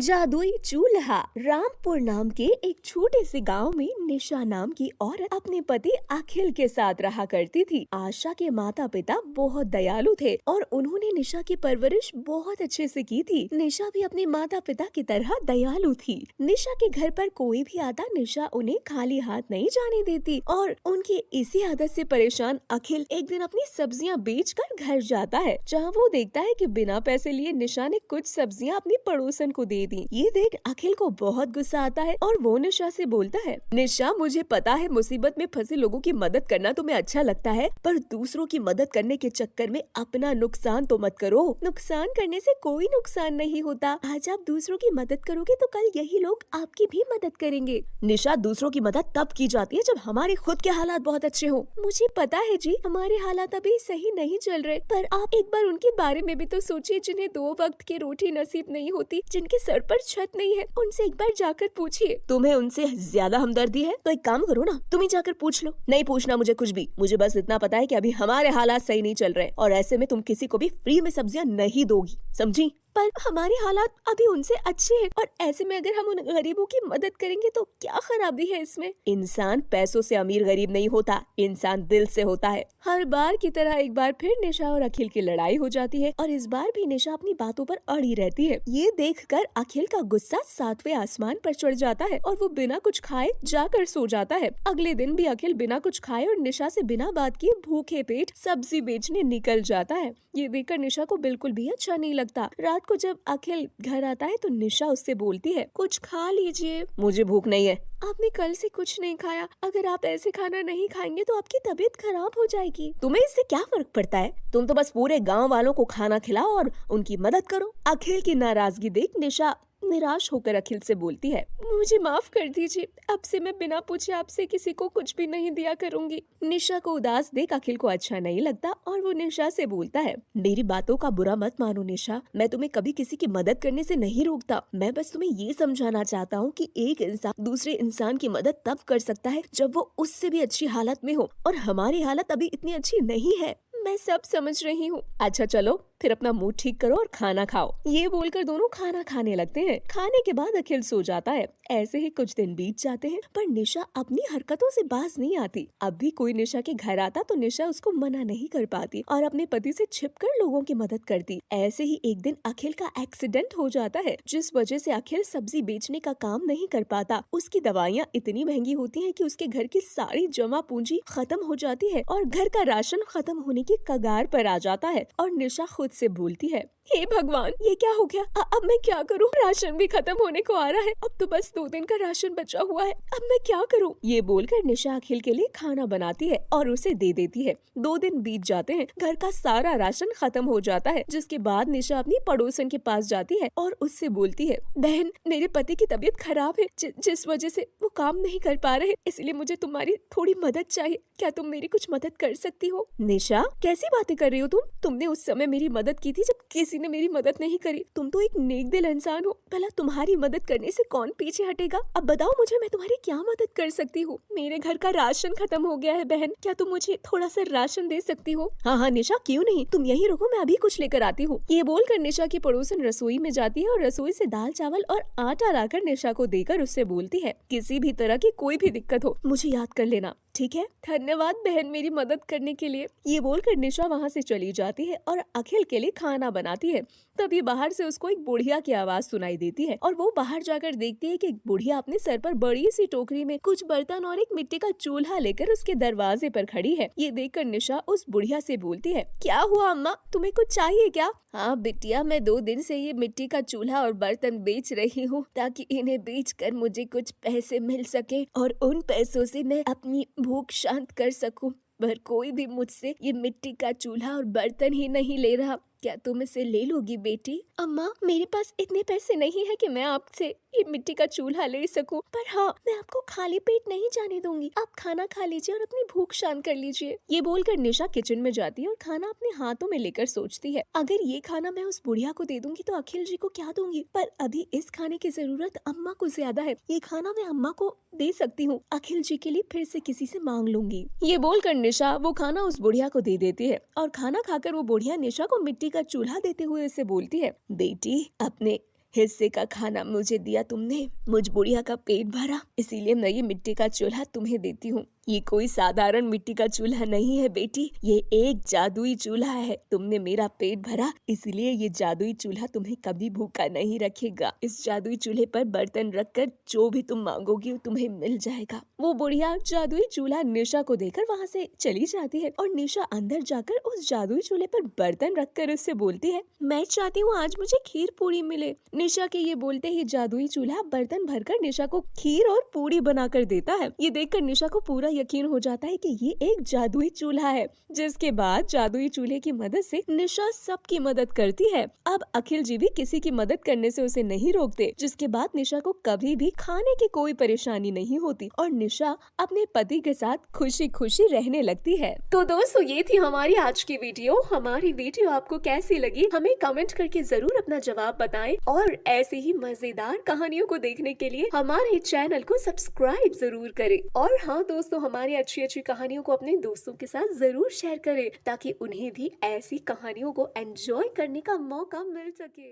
जादुई चूल्हा। रामपुर नाम के एक छोटे से गांव में निशा नाम की औरत अपने पति अखिल के साथ रहा करती थी। आशा के माता पिता बहुत दयालु थे और उन्होंने निशा की परवरिश बहुत अच्छे से की थी। निशा भी अपने माता पिता की तरह दयालु थी। निशा के घर पर कोई भी आता, निशा उन्हें खाली हाथ नहीं जाने देती और उनकी इसी आदत से परेशान अखिल एक दिन अपनी सब्जियां बेचकर घर जाता है, जहाँ वो देखता है कि बिना पैसे लिए निशा ने कुछ सब्जियां अपनी पड़ोसन को दे दी। ये देख अखिल को बहुत गुस्सा आता है और वो निशा से बोलता है, निशा मुझे पता है मुसीबत में फंसे लोगों की मदद करना तुम्हें अच्छा लगता है, पर दूसरों की मदद करने के चक्कर में अपना नुकसान तो मत करो। नुकसान करने से कोई नुकसान नहीं होता। आज आप दूसरों की मदद करोगे तो कल यही लोग आपकी भी मदद करेंगे। निशा, दूसरों की मदद तब की जाती है जब हमारे खुद के हालात बहुत अच्छे हो। मुझे पता है जी, हमारे हालात अभी सही नहीं चल रहे, पर आप एक बार उनके बारे में भी तो सोचिए जिन्हें 2 वक्त की रोटी नसीब नहीं होती, जिनके सर पर छत नहीं है। उनसे एक बार जाकर पूछिए। तुम्हें उनसे ज्यादा हमदर्दी है तो एक काम करो ना, तुम ही जाकर पूछ लो। नहीं पूछना मुझे कुछ भी, मुझे बस इतना पता है कि अभी हमारे हालात सही नहीं चल रहे और ऐसे में तुम किसी को भी फ्री में सब्जियां नहीं दोगी, समझी? पर हमारे हालात अभी उनसे अच्छे हैं और ऐसे में अगर हम उन गरीबों की मदद करेंगे तो क्या खराबी है इसमें? इंसान पैसों से अमीर गरीब नहीं होता, इंसान दिल से होता है। हर बार की तरह एक बार फिर निशा और अखिल की लड़ाई हो जाती है और इस बार भी निशा अपनी बातों पर अड़ी रहती है। ये देखकर अखिल का गुस्सा 7वें आसमान पर चढ़ जाता है और वो बिना कुछ खाए जाकर सो जाता है। अगले दिन भी अखिल बिना कुछ खाए और निशा से बिना बात किए भूखे पेट सब्जी बेचने निकल जाता है। ये देखकर निशा को बिल्कुल भी अच्छा नहीं लगता। रात को जब अखिल घर आता है तो निशा उससे बोलती है, कुछ खा लीजिए। मुझे भूख नहीं है। आपने कल से कुछ नहीं खाया, अगर आप ऐसे खाना नहीं खाएंगे तो आपकी तबीयत खराब हो जाएगी। तुम्हें इससे क्या फर्क पड़ता है? तुम तो बस पूरे गांव वालों को खाना खिलाओ और उनकी मदद करो। अखिल की नाराजगी देख निशा निराश होकर अखिल से बोलती है, मुझे माफ कर दीजिए, अब से मैं बिना पूछे आपसे किसी को कुछ भी नहीं दिया करूंगी। निशा को उदास देख अखिल को अच्छा नहीं लगता और वो निशा से बोलता है, मेरी बातों का बुरा मत मानो निशा, मैं तुम्हें कभी किसी की मदद करने से नहीं रोकता। मैं बस तुम्हें ये समझाना चाहता हूँ कि एक इंसान दूसरे इंसान की मदद तब कर सकता है जब वो उससे भी अच्छी हालत में हो और हमारी हालत अभी इतनी अच्छी नहीं है। मैं सब समझ रही हूँ। अच्छा चलो फिर अपना मूड ठीक करो और खाना खाओ। ये बोलकर दोनों खाना खाने लगते हैं। खाने के बाद अखिल सो जाता है। ऐसे ही कुछ दिन बीत जाते हैं पर निशा अपनी हरकतों से बाज नहीं आती। अब भी कोई निशा के घर आता तो निशा उसको मना नहीं कर पाती और अपने पति से छिपकर लोगों की मदद करती। ऐसे ही एक दिन अखिल का एक्सीडेंट हो जाता है, जिस वजह से अखिल सब्जी बेचने का काम नहीं कर पाता। उसकी दवाइयाँ इतनी महंगी होती है कि उसके घर की सारी जमा पूंजी खत्म हो जाती है और घर का राशन खत्म होने की कगार पर आ जाता है और निशा खुद से बोलती है, हे भगवान, ये क्या हो गया? अब मैं क्या करूं? राशन भी खत्म होने को आ रहा है, अब तो बस 2 दिन का राशन बचा हुआ है, अब मैं क्या करूं? ये बोलकर निशा अखिल के लिए खाना बनाती है और उसे दे देती है। 2 दिन बीत जाते हैं, घर का सारा राशन खत्म हो जाता है, जिसके बाद निशा अपनी पड़ोसन के पास जाती है और उससे बोलती है, बहन, मेरे पति की तबीयत खराब है, जिस वजह से वो काम नहीं कर पा रहे, इसलिए मुझे तुम्हारी थोड़ी मदद चाहिए। क्या तुम मेरी कुछ मदद कर सकती हो? निशा, कैसी बातें कर रही हो तुम? तुमने उस समय मेरी मदद की थी जब किसी ने मेरी मदद नहीं करी। तुम तो एक नेक दिल इंसान हो, भला तुम्हारी मदद करने से कौन पीछे हटेगा? अब बताओ मुझे, मैं तुम्हारी क्या मदद कर सकती हूँ? मेरे घर का राशन खत्म हो गया है बहन, क्या तुम मुझे थोड़ा सा राशन दे सकती हो? हाँ हाँ निशा, क्यों नहीं, तुम यहीं रुको, मैं अभी कुछ लेकर आती हूँ। ये बोलकर निशा की पड़ोसन रसोई में जाती है और रसोई से दाल चावल और आटा लाकर निशा को देकर उससे बोलती है, किसी भी तरह की कोई भी दिक्कत हो मुझे याद कर लेना, ठीक है? धन्यवाद बहन मेरी मदद करने के लिए। ये बोलकर निशा वहाँ से चली जाती है और अखिल के लिए खाना बनाती है। तभी बाहर से उसको एक बुढ़िया की आवाज सुनाई देती है और वो बाहर जाकर देखती है कि एक बुढ़िया अपने सर पर बड़ी सी टोकरी में कुछ बर्तन और एक मिट्टी का चूल्हा लेकर उसके दरवाजे पर खड़ी है। ये देखकर निशा उस बुढ़िया से बोलती है, क्या हुआ अम्मा, तुम्हें कुछ चाहिए क्या? हाँ बिटिया, मैं 2 दिन से ये मिट्टी का चूल्हा और बर्तन बेच रही हूँ ताकि इन्हें बेचकर मुझे कुछ पैसे मिल सके और उन पैसों से मैं अपनी भूख शांत कर सकूं, पर कोई भी मुझसे ये मिट्टी का चूल्हा और बर्तन ही नहीं ले रहा। क्या तुम इसे ले लोगी बेटी? अम्मा, मेरे पास इतने पैसे नहीं है कि मैं आपसे ये मिट्टी का चूल्हा ले सकूं, पर हाँ, मैं आपको खाली पेट नहीं जाने दूंगी। आप खाना खा लीजिए और अपनी भूख शांत कर लीजिए। ये बोलकर निशा किचन में जाती है और खाना अपने हाथों में लेकर सोचती है, अगर ये खाना मैं उस बुढ़िया को दे दूंगी तो अखिल जी को क्या दूंगी? पर अभी इस खाने की जरूरत अम्मा को ज्यादा है, ये खाना मैं अम्मा को दे सकती हूँ, अखिल जी के लिए फिर से किसी से मांग लूंगी। ये बोलकर निशा वो खाना उस बुढ़िया को दे देती है और खाना खाकर वो बुढ़िया निशा को मिट्टी का चूल्हा देते हुए उसे बोलती है, बेटी, अपने हिस्से का खाना मुझे दिया तुमने, मुझ बुढ़िया का पेट भरा, इसीलिए मैं ये मिट्टी का चूल्हा तुम्हें देती हूँ। ये कोई साधारण मिट्टी का चूल्हा नहीं है बेटी, ये एक जादुई चूल्हा है। तुमने मेरा पेट भरा, इसलिए ये जादुई चूल्हा तुम्हें कभी भूखा नहीं रखेगा। इस जादुई चूल्हे पर बर्तन रखकर जो भी तुम मांगोगी तुम्हें मिल जाएगा। वो बुढ़िया जादुई चूल्हा निशा को देकर वहाँ से चली जाती है और निशा अंदर जाकर उस जादुई चूल्हे पर बर्तन रखकर उससे बोलती है, मैं चाहती हूँ आज मुझे खीर पूरी मिले। निशा के ये बोलते ही जादुई चूल्हा बर्तन भरकर निशा को खीर और पूरी बनाकर देता है। ये देखकर निशा को पूरा यकीन हो जाता है कि ये एक जादुई चूल्हा है। जिसके बाद जादुई चूल्हे की मदद से निशा सबकी मदद करती है। अब अखिल जी भी किसी की मदद करने से उसे नहीं रोकते, जिसके बाद निशा को कभी भी खाने की कोई परेशानी नहीं होती और निशा अपने पति के साथ खुशी खुशी रहने लगती है। तो दोस्तों, ये थी हमारी आज की वीडियो। हमारी वीडियो आपको कैसी लगी हमें कमेंट करके जरूर अपना जवाब बताएं और ऐसे ही मजेदार कहानियों को देखने के लिए हमारे चैनल को सब्सक्राइब जरूर करें। और हाँ दोस्तों, हमारी अच्छी अच्छी कहानियों को अपने दोस्तों के साथ जरूर शेयर करें ताकि उन्हें भी ऐसी कहानियों को एंजॉय करने का मौका मिल सके।